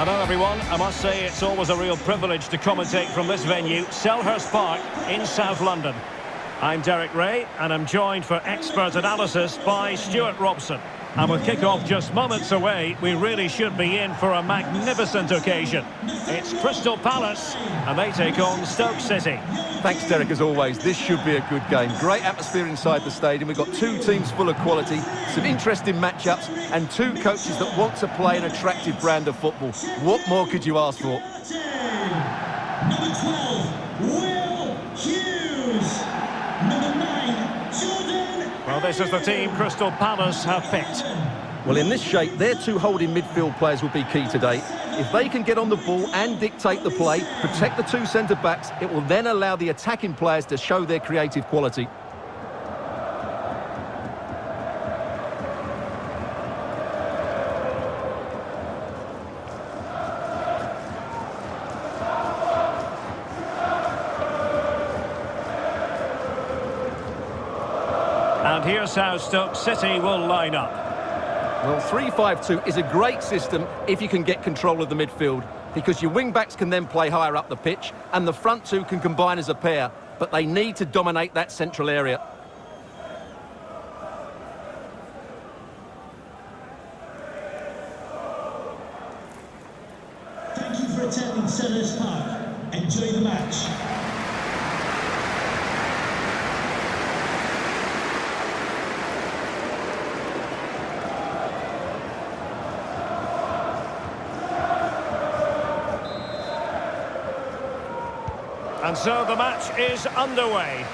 Hello everyone, I must say it's always a real privilege to commentate from this venue, Selhurst Park in South London. I'm Derek Ray and I'm joined for expert analysis by Stuart Robson. And with kick-off just moments away, we really should be in for a magnificent occasion. It's Crystal Palace and they take on Stoke City. Thanks, Derek, as always. This should be a good game. Great atmosphere inside the stadium. We've got two teams full of quality, some interesting matchups, and two coaches that want to play an attractive brand of football. What more could you ask for? Number 12, Will Hughes. Number 9, Jordan. Well, this is the team Crystal Palace have picked. Well, in this shape, their two holding midfield players will be key today. If they can get on the ball and dictate the play, protect the two centre-backs, it will then allow the attacking players to show their creative quality. And here's how Stoke City will line up. Well, 3-5-2 is a great system if you can get control of the midfield, because your wing-backs can then play higher up the pitch and the front two can combine as a pair, but they need to dominate that central area. Thank you for attending Selhurst Park. Enjoy the match. And so the match is underway.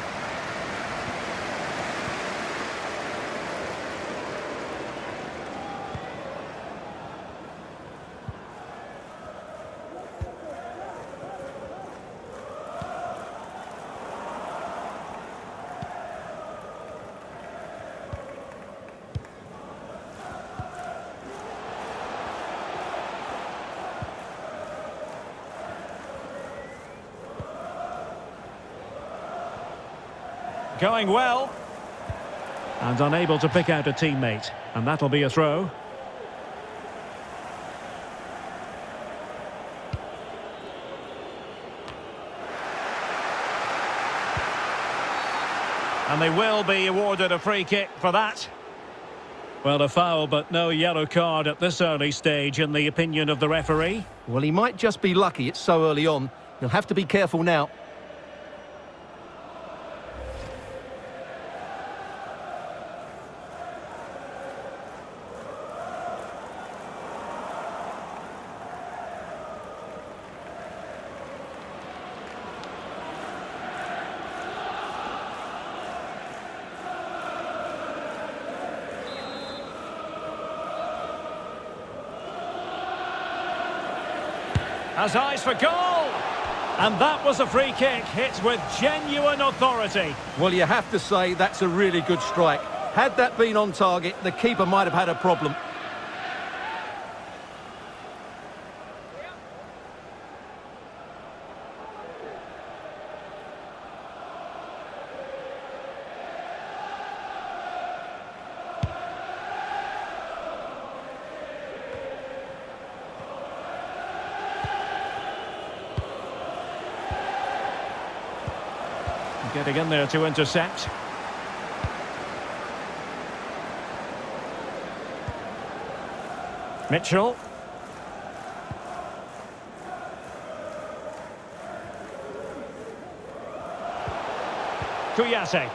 Going well. And unable to pick out a teammate. And that'll be a throw. And they will be awarded a free kick for that. Well, a foul, but no yellow card at this early stage, in the opinion of the referee. Well, he might just be lucky it's so early on. He'll have to be careful now. Has eyes for goal! And that was a free kick, hit with genuine authority. Well, you have to say that's a really good strike. Had that been on target, the keeper might have had a problem. Getting in there to intercept. Mitchell. Kouyaté.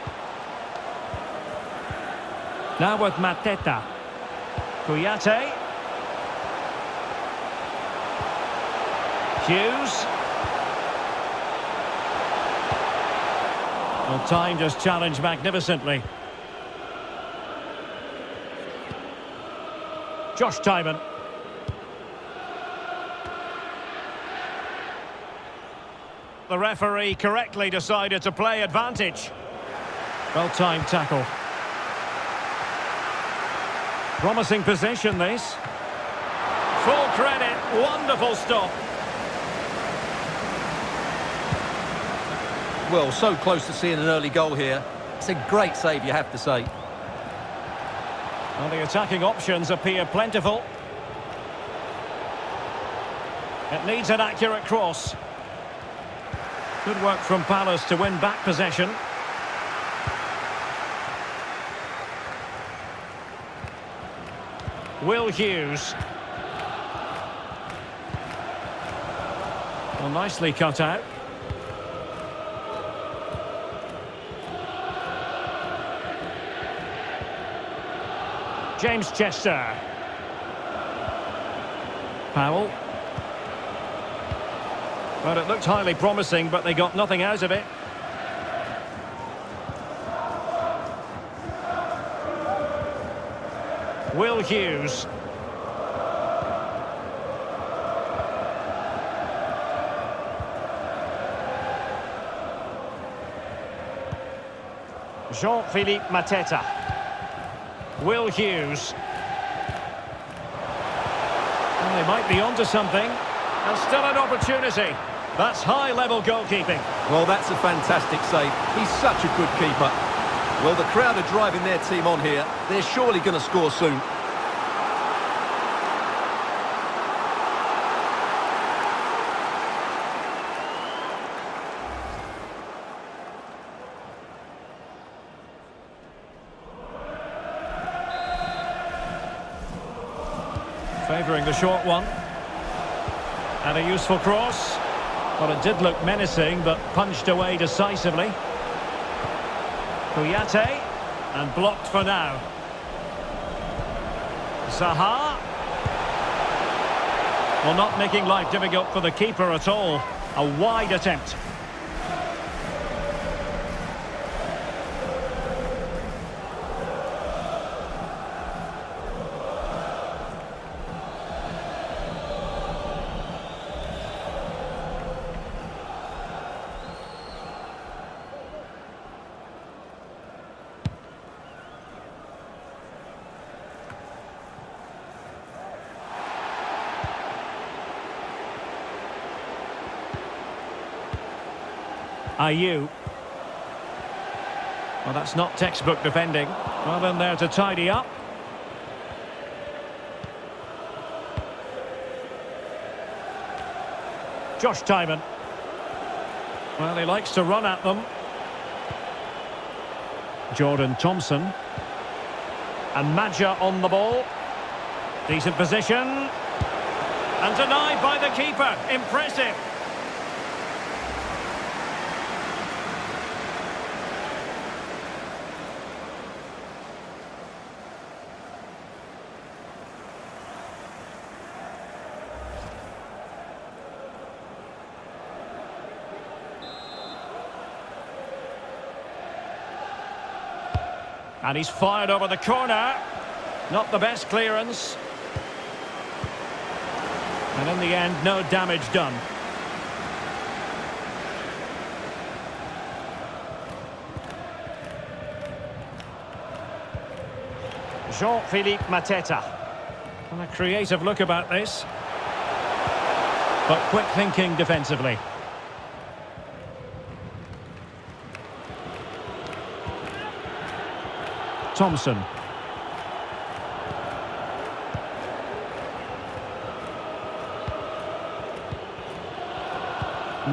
Now with Mateta. Kouyaté. Hughes. Well, timed his challenge magnificently. Josh Tymon. The referee correctly decided to play advantage. Well-timed tackle. Promising position, this. Full credit, wonderful stop. Well, so close to seeing an early goal here. It's a great save, you have to say. Well, the attacking options appear plentiful. It needs an accurate cross. Good work from Palace to win back possession. Will Hughes. Well, nicely cut out. James Chester. Powell. Well, it looked highly promising, but they got nothing out of it. Will Hughes. Jean-Philippe Mateta. Will Hughes. Well, they might be onto something. And still an opportunity. That's high-level goalkeeping. Well, that's a fantastic save. He's such a good keeper. Well, the crowd are driving their team on here. They're surely going to score soon. Favouring the short one. And a useful cross. Well, it did look menacing, but punched away decisively. Kouyaté, and blocked for now. Zaha. Well, not making life difficult for the keeper at all. A wide attempt. Ayew. Well, that's not textbook defending. Well, in there to tidy up. Josh Tymon. Well, he likes to run at them. Jordan Thompson. And Madja on the ball. Decent position. And denied by the keeper. Impressive. And he's fired over the corner. Not the best clearance. And in the end, no damage done. Jean-Philippe Mateta. And a creative look about this. But quick thinking defensively. Thompson.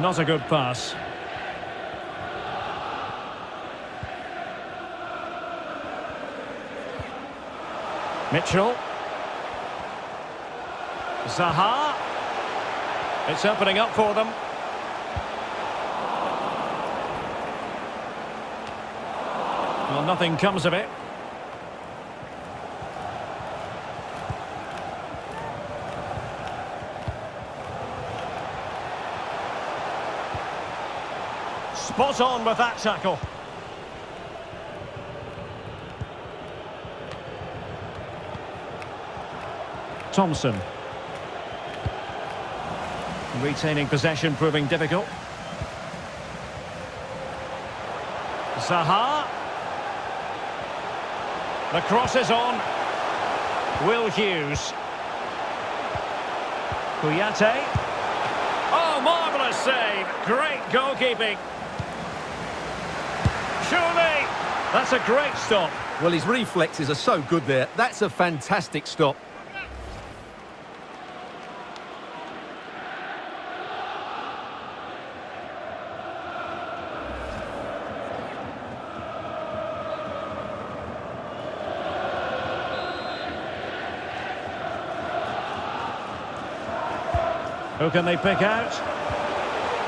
Not a good pass. Mitchell. Zaha. It's opening up for them. Well, nothing comes of it. Spot on with that tackle. Thompson. Retaining possession proving difficult. Zaha. The cross is on. Will Hughes. Kouyaté. Oh, marvellous save. Great goalkeeping. Surely, that's a great stop. Well, his reflexes are so good there. That's a fantastic stop. Who can they pick out?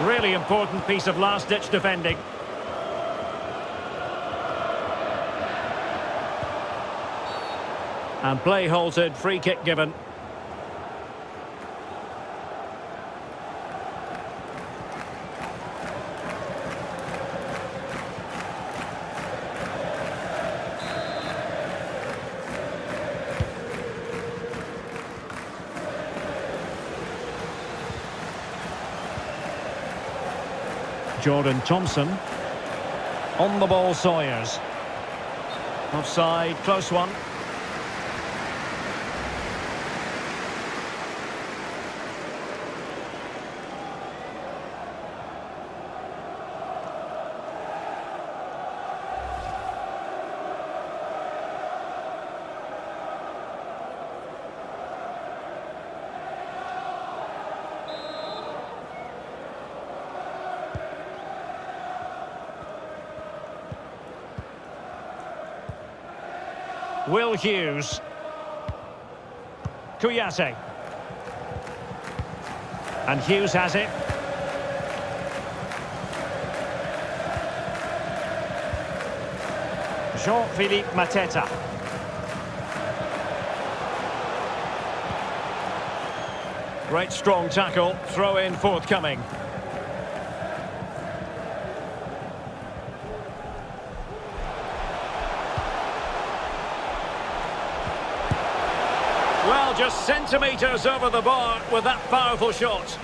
Really important piece of last-ditch defending. And play halted, free kick given. Jordan Thompson. On the ball, Sawyers. Offside, close one. Will Hughes. Kouyaté. And Hughes has it. Jean-Philippe Mateta. Great strong tackle, throw in forthcoming. Well, just centimetres over the bar with that powerful shot.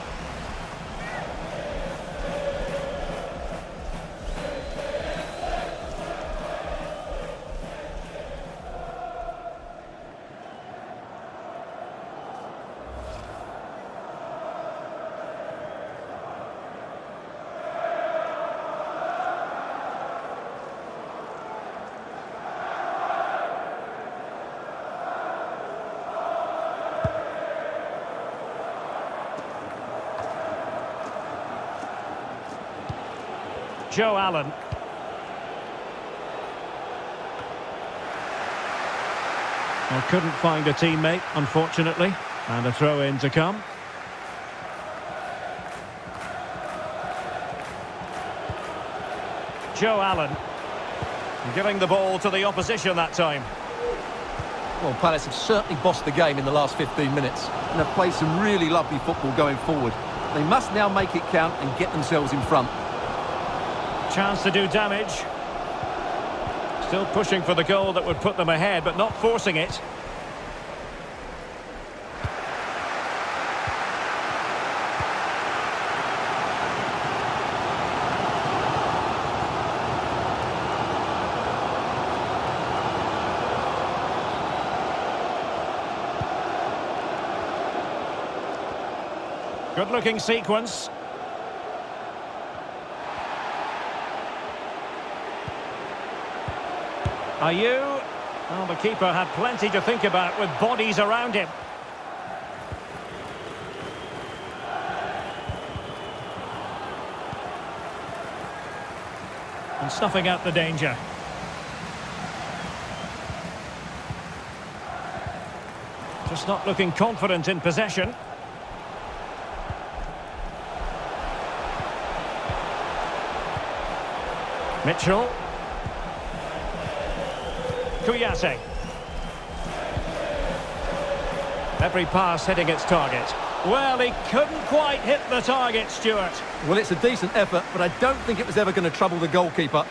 Joe Allen. Well, couldn't find a teammate, unfortunately. And a throw-in to come. Joe Allen. Giving the ball to the opposition that time. Well, Palace have certainly bossed the game in the last 15 minutes and have played some really lovely football going forward. They must now make it count and get themselves in front. Chance to do damage. Still pushing for the goal that would put them ahead, but not forcing it. Good-looking sequence. Ayew. Well, the keeper had plenty to think about with bodies around him. And snuffing out the danger. Just not looking confident in possession. Mitchell. Kouyaté. Every pass hitting its target. Well, he couldn't quite hit the target, Stuart. Well, it's a decent effort, but I don't think it was ever going to trouble the goalkeeper.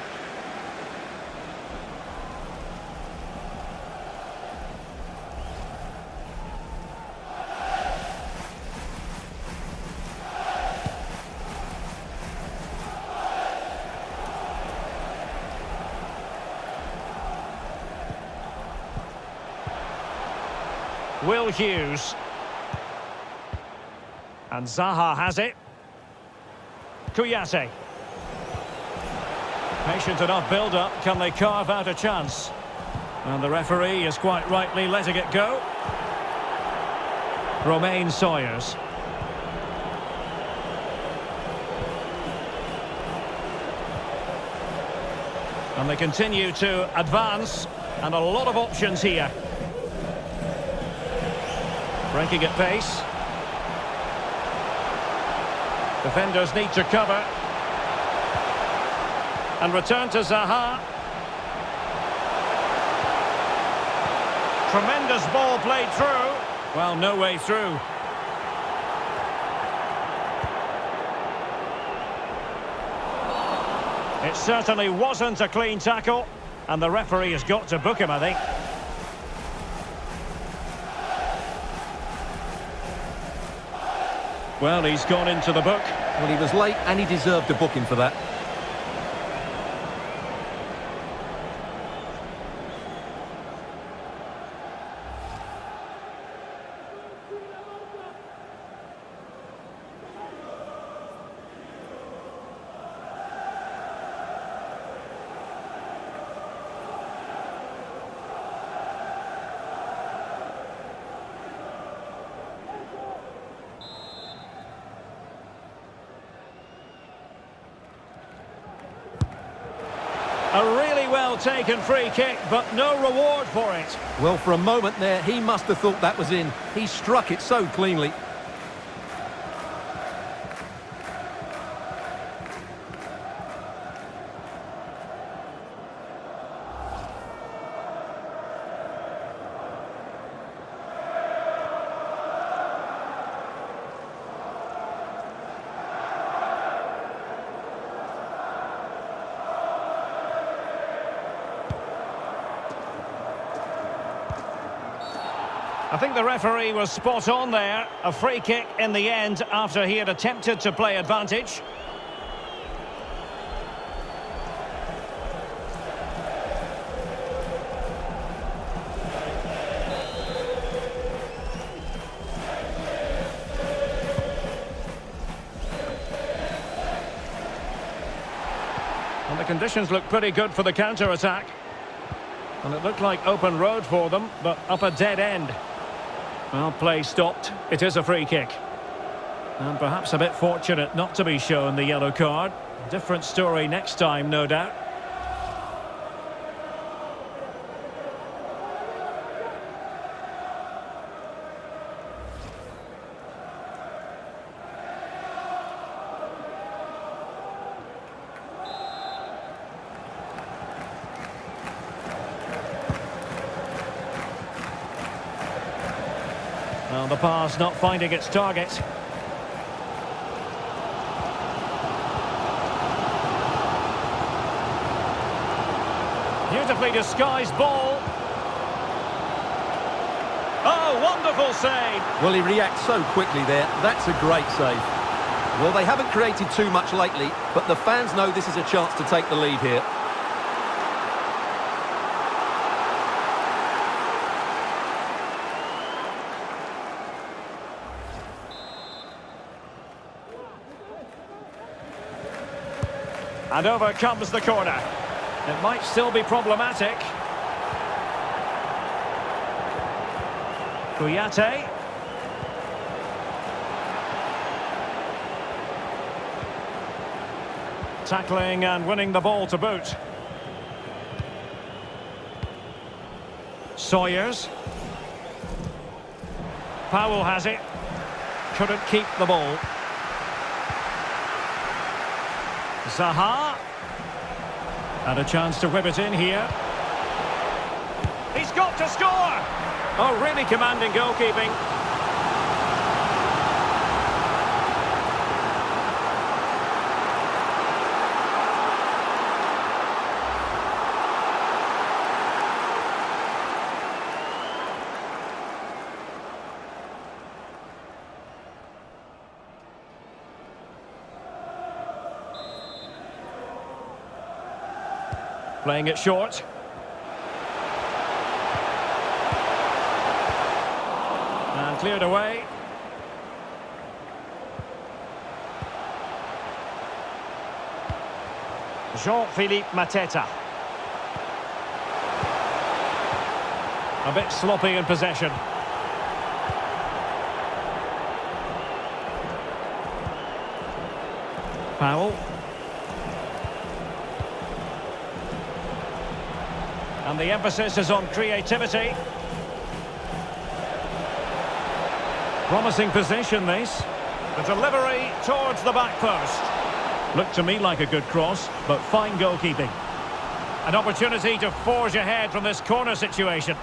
Will Hughes. And Zaha has it. Kouyaté. Patient enough build-up. Can they carve out a chance? And the referee is quite rightly letting it go. Romain Sawyers. And they continue to advance. And a lot of options here. Breaking at pace. Defenders need to cover. And return to Zaha. Tremendous ball played through. Well, no way through. It certainly wasn't a clean tackle. And the referee has got to book him, I think. Well, he's gone into the book. Well, he was late and he deserved a booking for that. A really well-taken free kick, but no reward for it. Well, for a moment there, he must have thought that was in. He struck it so cleanly. I think the referee was spot on there. A free kick in the end after he had attempted to play advantage. And the conditions look pretty good for the counter-attack. And it looked like open road for them, but up a dead end. Well, play stopped. It is a free kick. And perhaps a bit fortunate not to be shown the yellow card. Different story next time, no doubt. Well, the pass not finding its target. Beautifully disguised ball. Oh, wonderful save. Well, he reacts so quickly there. That's a great save. Well, they haven't created too much lately, but the fans know this is a chance to take the lead here. And over comes the corner. It might still be problematic. Kouyaté. Tackling and winning the ball to boot. Sawyers. Powell has it. Couldn't keep the ball. Zaha. And a chance to whip it in here. He's got to score! Oh, really commanding goalkeeping. Playing it short. And cleared away. Jean-Philippe Mateta. A bit sloppy in possession. Powell. And the emphasis is on creativity. Promising position, this. The delivery towards the back post. Looked to me like a good cross, but fine goalkeeping. An opportunity to forge ahead from this corner situation.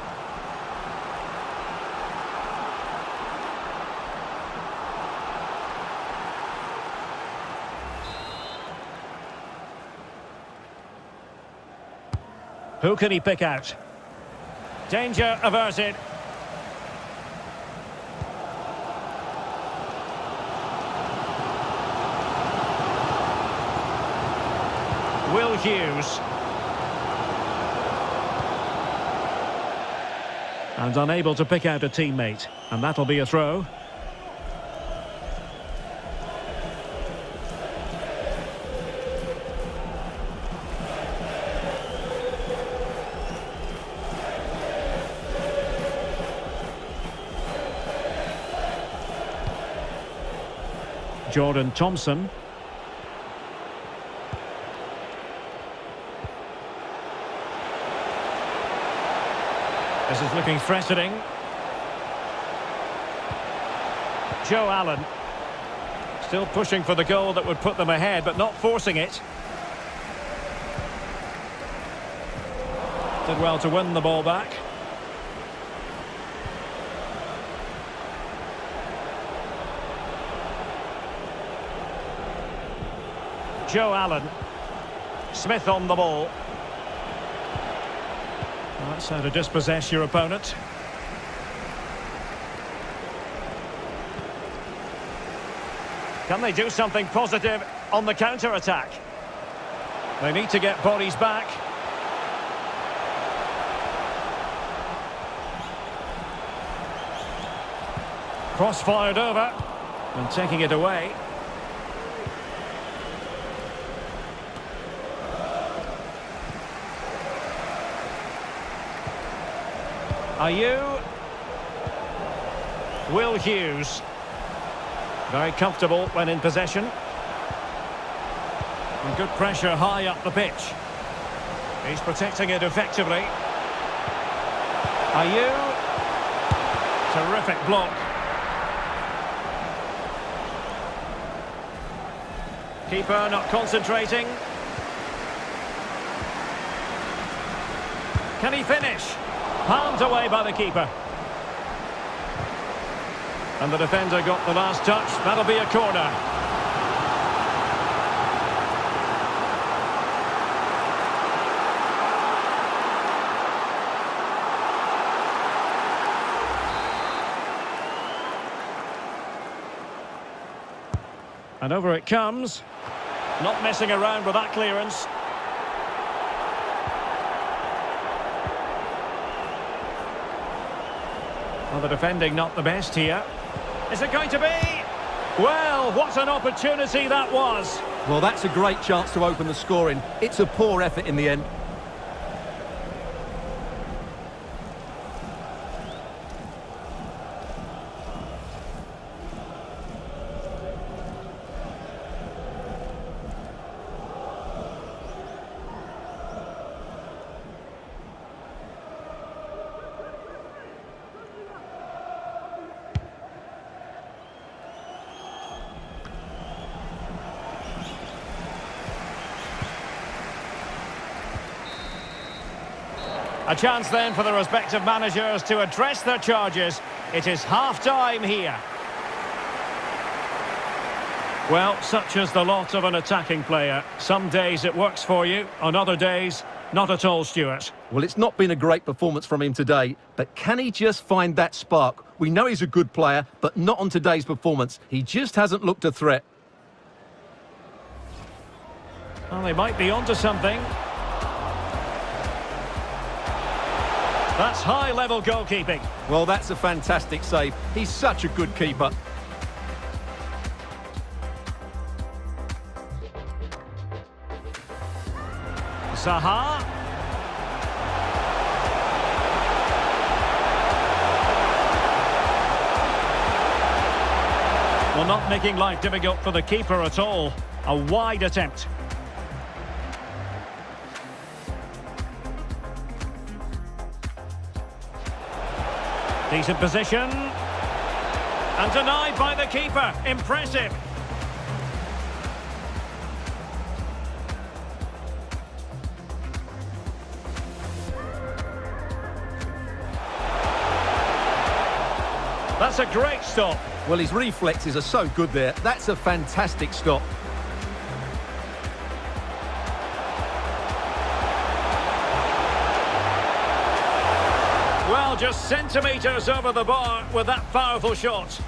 Who can he pick out? Danger averted. Will Hughes. And unable to pick out a teammate. And that'll be a throw. Jordan Thompson. This is looking threatening. Joe Allen. Still pushing for the goal that would put them ahead, but not forcing it. Did well to win the ball back. Joe Allen. Smith on the ball. Well, that's how to dispossess your opponent. Can they do something positive on the counter-attack? They need to get bodies back. Cross fired over and taking it away. Ayew. Will Hughes. Very comfortable when in possession. And good pressure high up the pitch. He's protecting it effectively. Ayew. Terrific block. Keeper not concentrating. Can he finish? Palmed away by the keeper. And the defender got the last touch. That'll be a corner. And over it comes. Not messing around with that clearance. Well, the defending not the best here. Is it going to be? Well, what an opportunity that was. Well, that's a great chance to open the scoring. It's a poor effort in the end. A chance then for the respective managers to address their charges. It is half-time here. Well, such is the lot of an attacking player. Some days it works for you, on other days, not at all, Stuart. Well, it's not been a great performance from him today, but can he just find that spark? We know he's a good player, but not on today's performance. He just hasn't looked a threat. Well, they might be onto something. That's high-level goalkeeping. Well, that's a fantastic save. He's such a good keeper. Zaha. Well, not making life difficult for the keeper at all. A wide attempt. Decent position. And denied by the keeper. Impressive. That's a great stop. Well, his reflexes are so good there. That's a fantastic stop. Well, just centimetres over the bar with that powerful shot.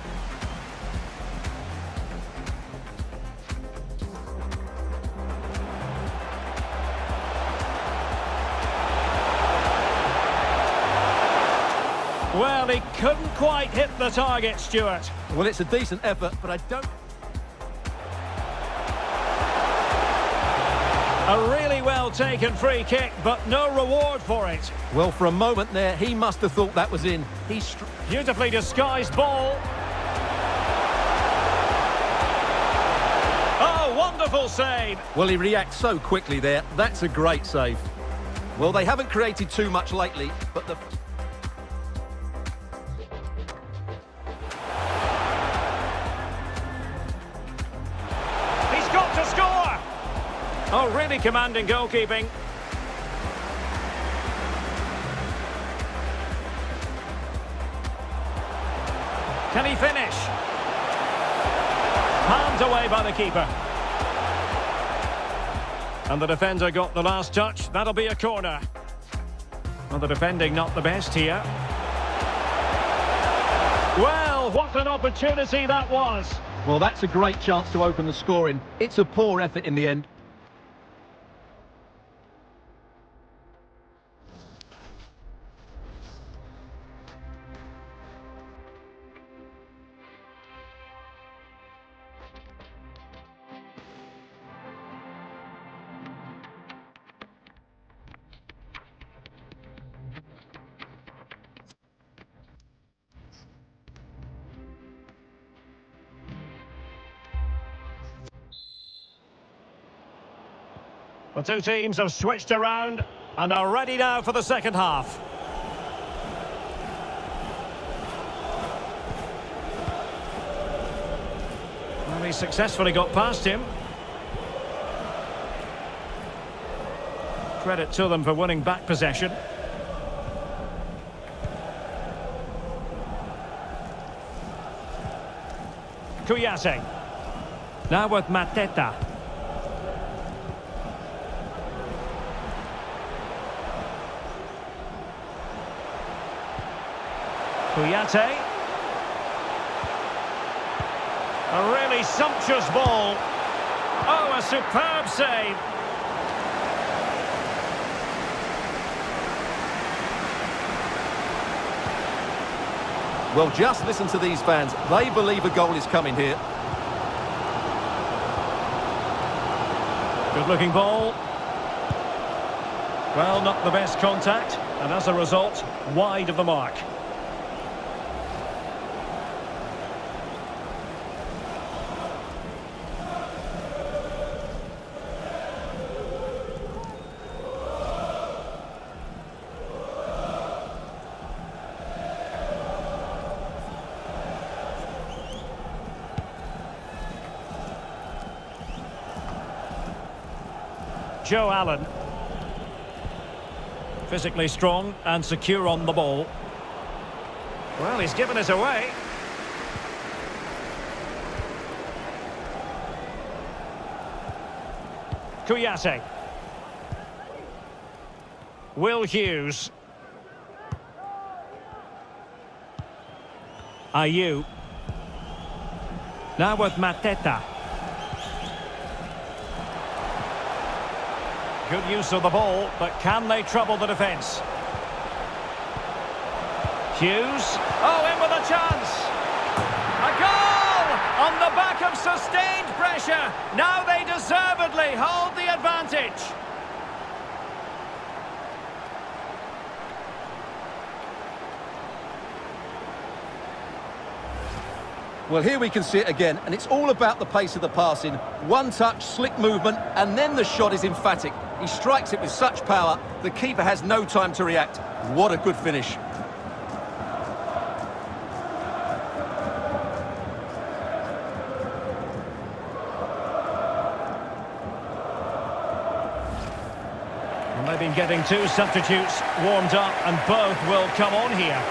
Well, he couldn't quite hit the target, Stuart. Well, it's a decent effort, but I don't... A really well-taken free kick, but no reward for it. Well, for a moment there, he must have thought that was in. Beautifully disguised ball. Oh, wonderful save. Well, he reacts so quickly there. That's a great save. Well, they haven't created too much lately, but the... He's got to score. Oh, really commanding goalkeeping. Can he finish? Palmed away by the keeper. And the defender got the last touch. That'll be a corner. Well, the defending not the best here. Well, what an opportunity that was. Well, that's a great chance to open the scoring. It's a poor effort in the end. The two teams have switched around and are ready now for the second half. Well, he successfully got past him. Credit to them for winning back possession. Kouyaté. Now with Mateta. Kouyaté. A really sumptuous ball. Oh, a superb save. Well, just listen to these fans. They believe a goal is coming here. Good-looking ball. Well, not the best contact, and as a result, wide of the mark. Joe Allen. Physically strong and secure on the ball. Well, he's given it away. Kouyaté. Will Hughes. Ayew. Now with Mateta. Good use of the ball, but can they trouble the defence? Hughes. Oh, in with a chance. A goal! On the back of sustained pressure. Now they deservedly hold the advantage. Well, here we can see it again, and it's all about the pace of the passing. One touch, slick movement, and then the shot is emphatic. He strikes it with such power, the keeper has no time to react. What a good finish. They've been getting two substitutes warmed up, and both will come on here.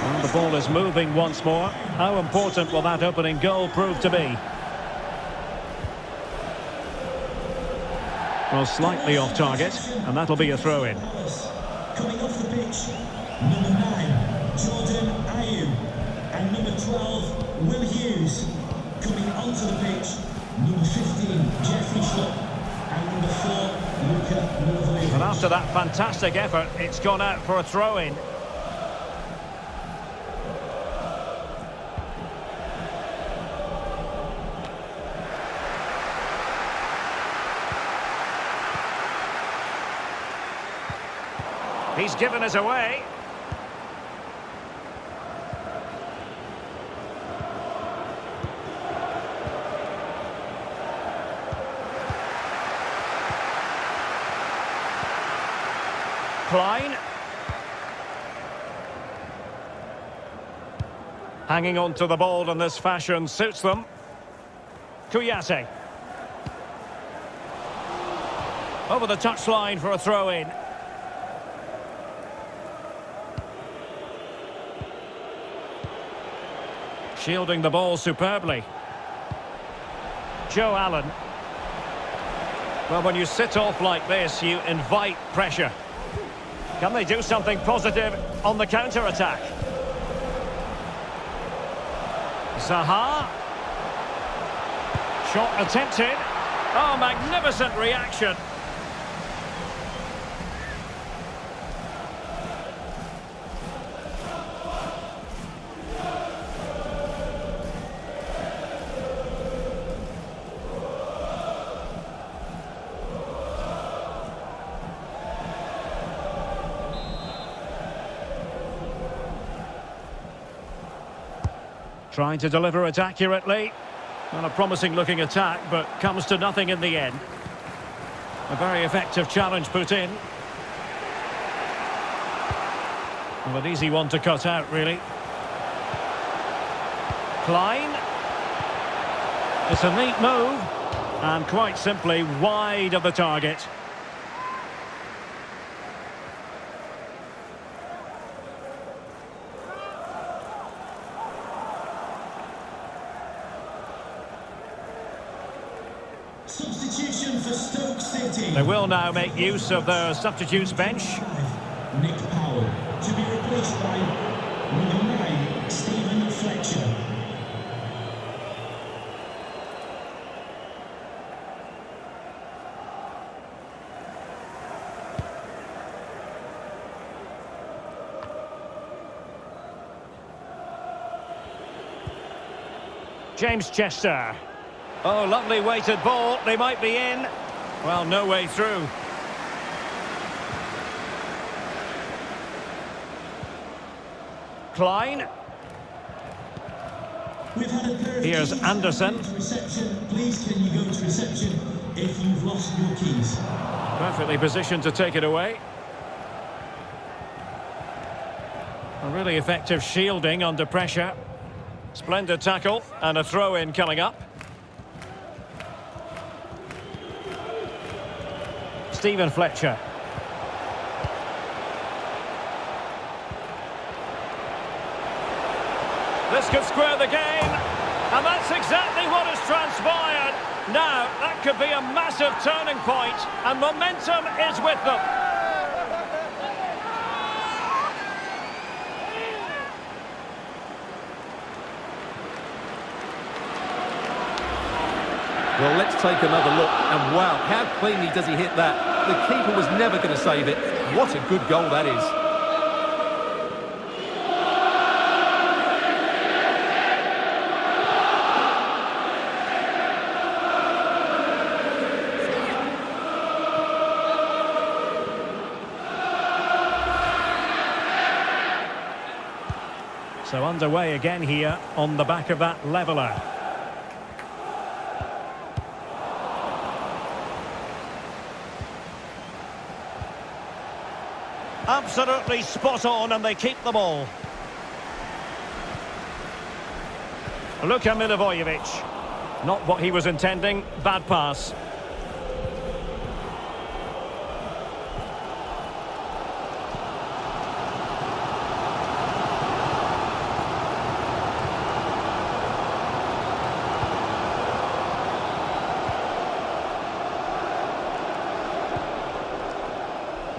Well, the ball is moving once more. How important will that opening goal prove to be? Well, slightly off target, and that'll be a throw-in. Coming off the pitch, number 9, Jordan Ayew, and number 12, Will Hughes. Coming onto the pitch, number 15, Jeffrey Schlupp, and number 4, Luka Milivojevic. And after that fantastic effort, it's gone out for a throw-in. He's given us away. Klein. Hanging on to the ball in this fashion suits them. Kouyaté. Over the touchline for a throw-in. Shielding the ball superbly. Joe Allen. Well, when you sit off like this, you invite pressure. Can they do something positive on the counter-attack? Zaha. Shot attempted. Oh, magnificent reaction. Trying to deliver it accurately. Not a promising looking attack, but comes to nothing in the end. A very effective challenge put in. Well, an easy one to cut out, really. Klein. It's a neat move. And quite simply wide of the target. Substitution for Stoke City. They will now make use of their substitutes bench. Nick Powell to be replaced by number 9, Stephen Fletcher. James Chester. Oh, lovely weighted ball. They might be in. Well, no way through. Klein. We've had a pair of Here's keys Anderson. to reception. Please, can you go to reception if you've lost your keys? Perfectly positioned to take it away. A really effective shielding under pressure. Splendid tackle and a throw-in coming up. Stephen Fletcher. This could square the game, and that's exactly what has transpired. Now, that could be a massive turning point, and momentum is with them. Well, let's take another look, and wow, how cleanly does he hit that? The keeper was never going to save it. What a good goal that is. So underway again here on the back of that leveller. Absolutely spot on, and they keep the ball. Luka Milivojevic. Not what he was intending. Bad pass.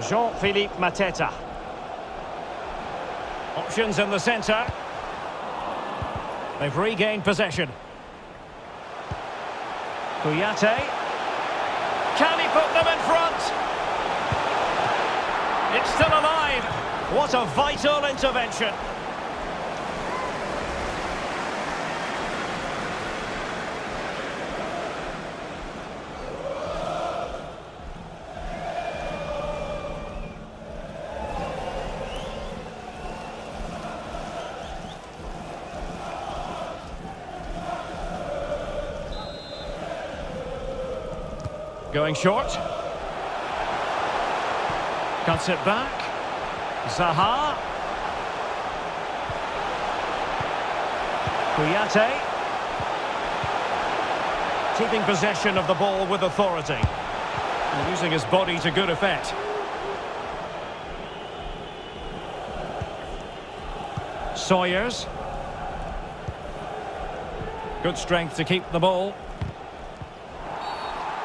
Jean-Philippe Mateta. Options in the centre. They've regained possession. Kouyaté. Can he put them in front? It's still alive. What a vital intervention. Going short. Cuts it back. Zaha. Kouyaté. Keeping possession of the ball with authority. And using his body to good effect. Sawyers. Good strength to keep the ball.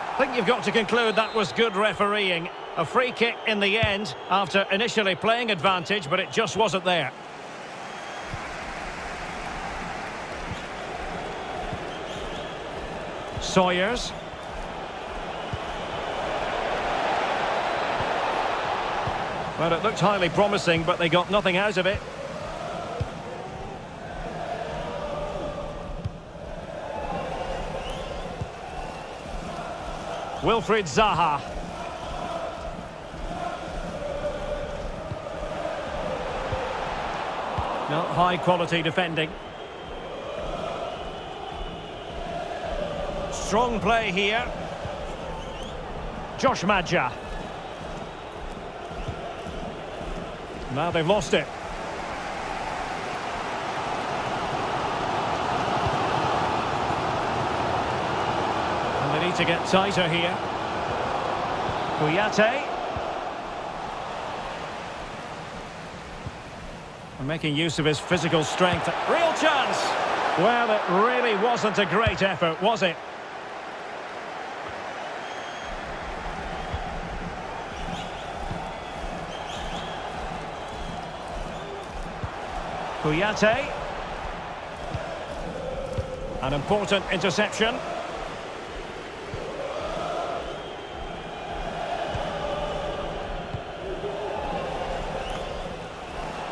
I think you've got to conclude that was good refereeing. A free kick in the end after initially playing advantage, but it just wasn't there. Sawyers. Well, it looked highly promising, but they got nothing out of it. Wilfried Zaha. Not high quality defending. Strong play here. Josh Madja. Now they've lost it. To get tighter here. Kouyaté. Making use of his physical strength. Real chance! Well, it really wasn't a great effort, was it? Kouyaté. An important interception.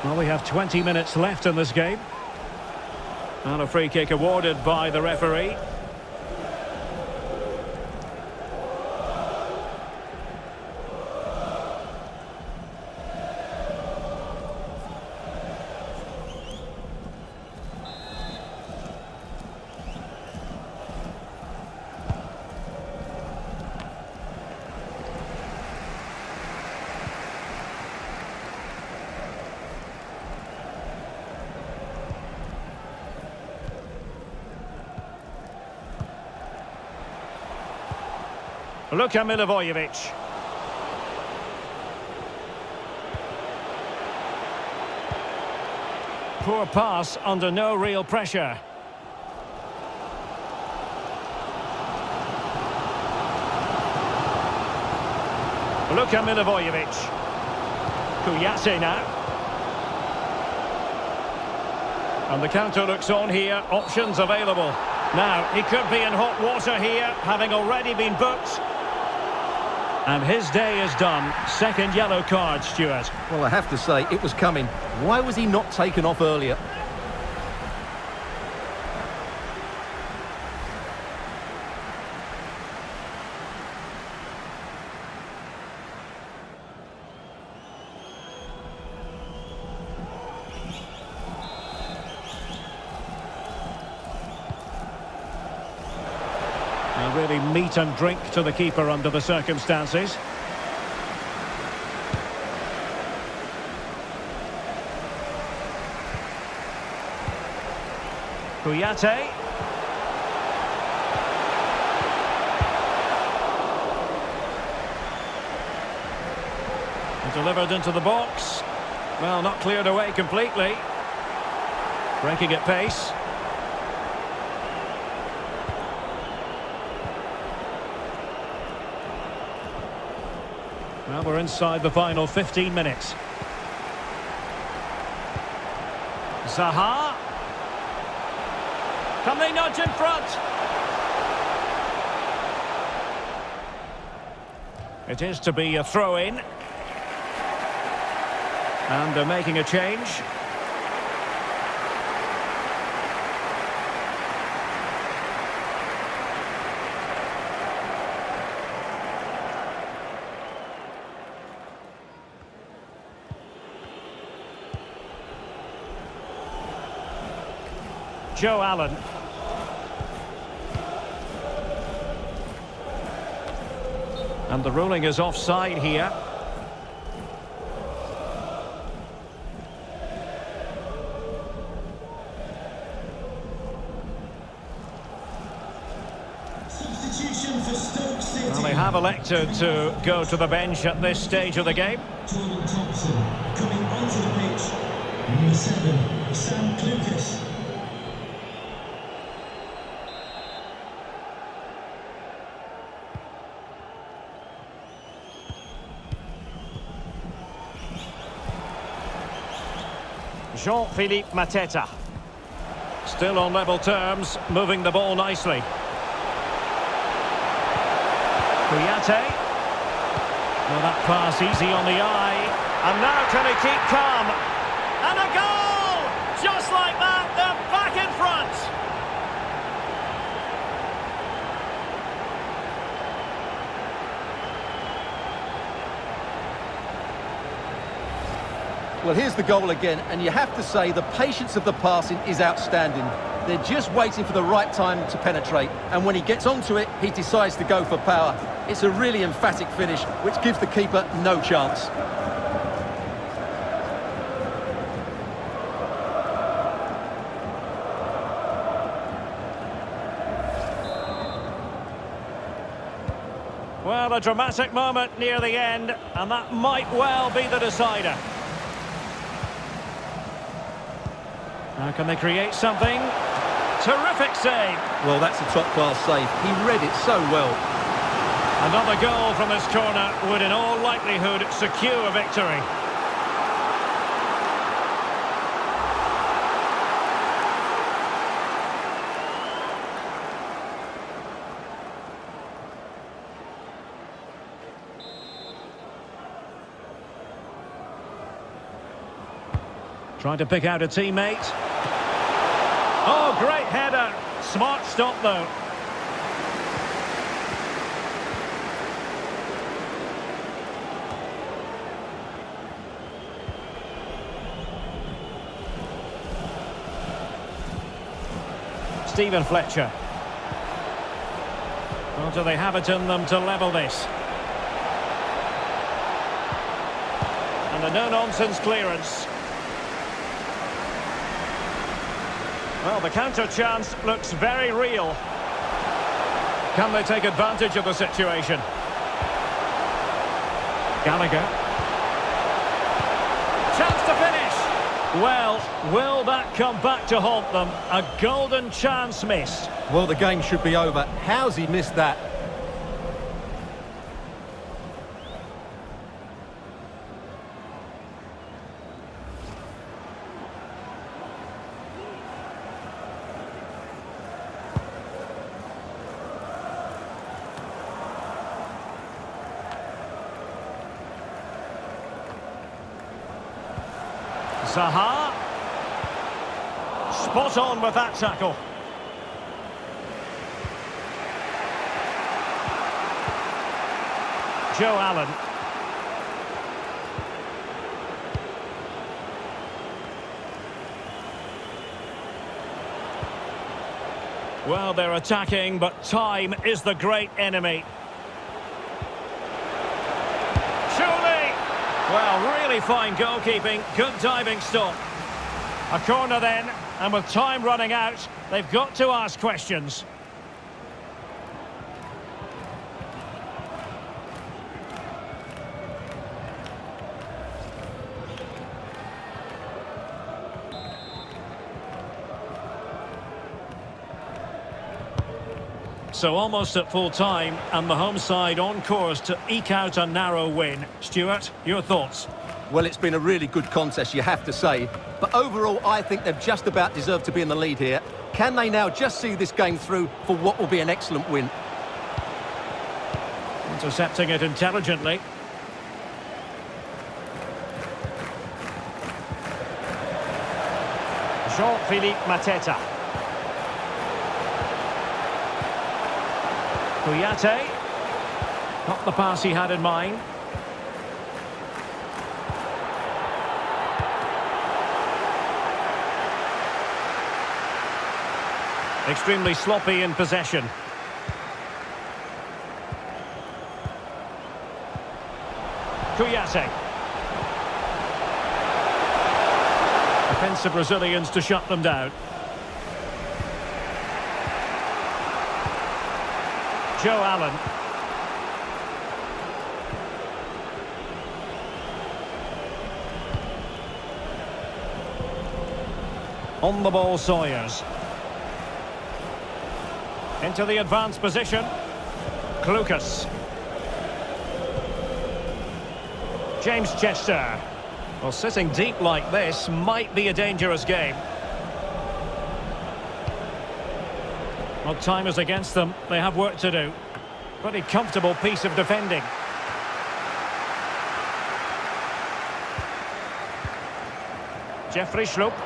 Well, we have 20 minutes left in this game. And a free kick awarded by the referee. Luka Milivojevic. Poor pass under no real pressure. Luka Milivojevic. Kouyaté now. And the counter looks on here. Options available. Now, he could be in hot water here, having already been booked. And his day is done. Second yellow card, Stuart. Well, I have to say, it was coming. Why was he not taken off earlier? Really meat and drink to the keeper under the circumstances. Kouyaté. Delivered into the box. Well, not cleared away completely. Breaking at pace. Well, we're inside the final 15 minutes. Zaha. Can they nudge in front? It is to be a throw-in. And they're making a change. Joe Allen. And the ruling is offside here. Substitution for Stoke City. Well, they have elected to go to the bench at this stage of the game. Jordan Thompson coming onto the pitch. Number 7, Sam Clucas. Jean-Philippe Mateta. Still on level terms, moving the ball nicely. Kouyaté. Well, that pass easy on the eye. And now can he keep calm? And a goal! Just like that, they're back in front. Well, here's the goal again, and you have to say the patience of the passing is outstanding. They're just waiting for the right time to penetrate, and when he gets onto it, he decides to go for power. It's a really emphatic finish, which gives the keeper no chance. Well, a dramatic moment near the end, and that might well be the decider. Now can they create something? Terrific save. Well, that's a top-class save. He read it so well. Another goal from this corner would in all likelihood secure victory. Trying to pick out a teammate. Oh, great header. Smart stop, though. Stephen Fletcher. Well, do they have it in them to level this? And a no-nonsense clearance. Well, the counter chance looks very real. Can they take advantage of the situation? Gallagher. Chance to finish. Well, will that come back to haunt them? A golden chance missed. Well, the game should be over. How's he missed that? Zaha. Spot on with that tackle. Joe Allen. Well, they're attacking, but time is the great enemy. Well, really fine goalkeeping, good diving stop. A corner then, and with time running out, they've got to ask questions. So almost at full time, and the home side on course to eke out a narrow win. Stuart, your thoughts? Well, it's been a really good contest, you have to say. But overall, I think they've just about deserved to be in the lead here. Can they now just see this game through for what will be an excellent win? Intercepting it intelligently. Jean-Philippe Mateta. Kouyaté. Not the pass he had in mind. Extremely sloppy in possession. Kouyaté. Defensive Brazilians to shut them down. Joe Allen. On the ball, Sawyers. Into the advanced position. Lucas. James Chester. Well, sitting deep like this might be a dangerous game. Well, time is against them. They have work to do. Pretty comfortable piece of defending. Jeffrey Schlupp.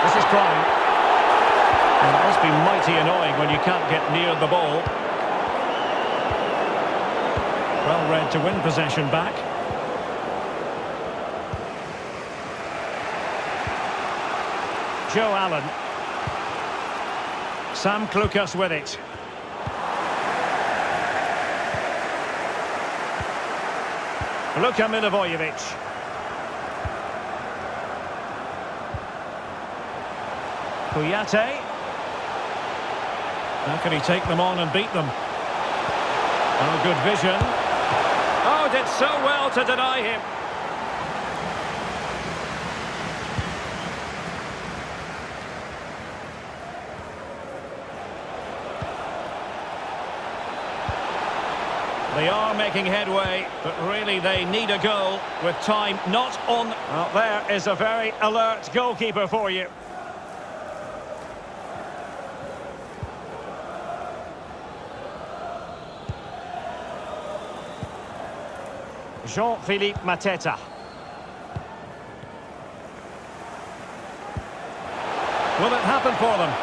This is crime. And it must be mighty annoying when you can't get near the ball. Well read to win possession back. Joe Allen. Sam Lucas with it. Luka Milivojevic. Kouyaté. How can he take them on and beat them? Oh, good vision. Oh, did so well to deny him. They are making headway, but really they need a goal with time not on. Well, there is a very alert goalkeeper for you. Jean-Philippe Mateta. Will it happen for them?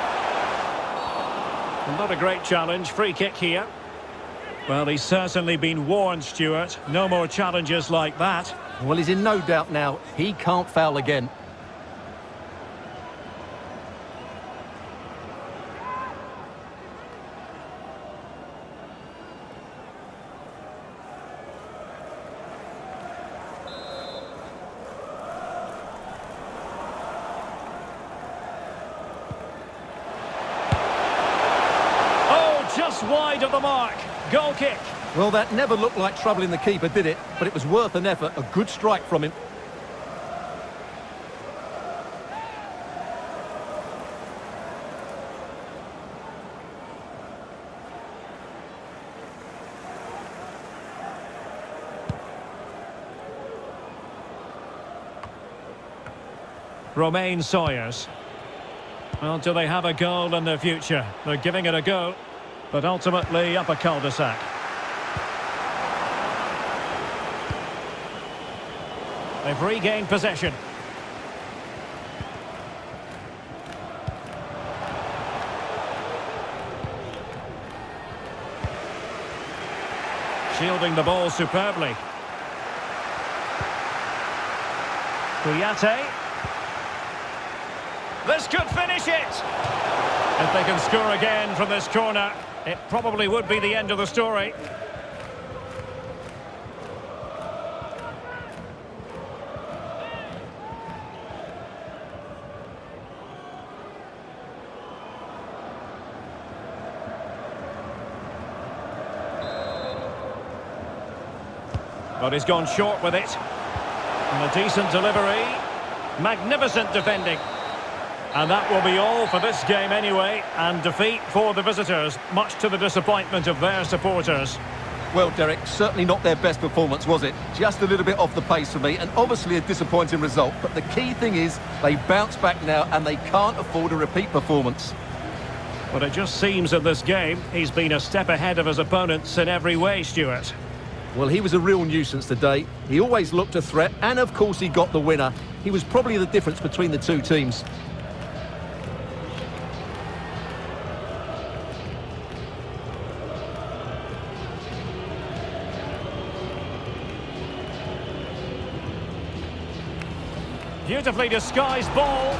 Not a great challenge. Free kick here. Well, he's certainly been warned, Stuart. No more challenges like that. Well, he's in no doubt now. He can't foul again. Oh, just wide of the mark. Goal kick. Well, that never looked like troubling the keeper, did it? But it was worth an effort. A good strike from him. Romain Sawyers. Well, do they have a goal in their future? They're giving it a go, but ultimately up a cul-de-sac. They've regained possession. Shielding the ball superbly. Kouyaté. This could finish it! If they can score again from this corner, it probably would be the end of the story. But he's gone short with it. And a decent delivery. Magnificent defending. And that will be all for this game anyway, and defeat for the visitors, much to the disappointment of their supporters. Well, Derek, certainly not their best performance, was it? Just a little bit off the pace for me, and obviously a disappointing result. But the key thing is they bounce back now, and they can't afford a repeat performance. But it just seems in this game, he's been a step ahead of his opponents in every way, Stuart. Well, he was a real nuisance today. He always looked a threat, and of course he got the winner. He was probably the difference between the two teams. Beautifully disguised ball.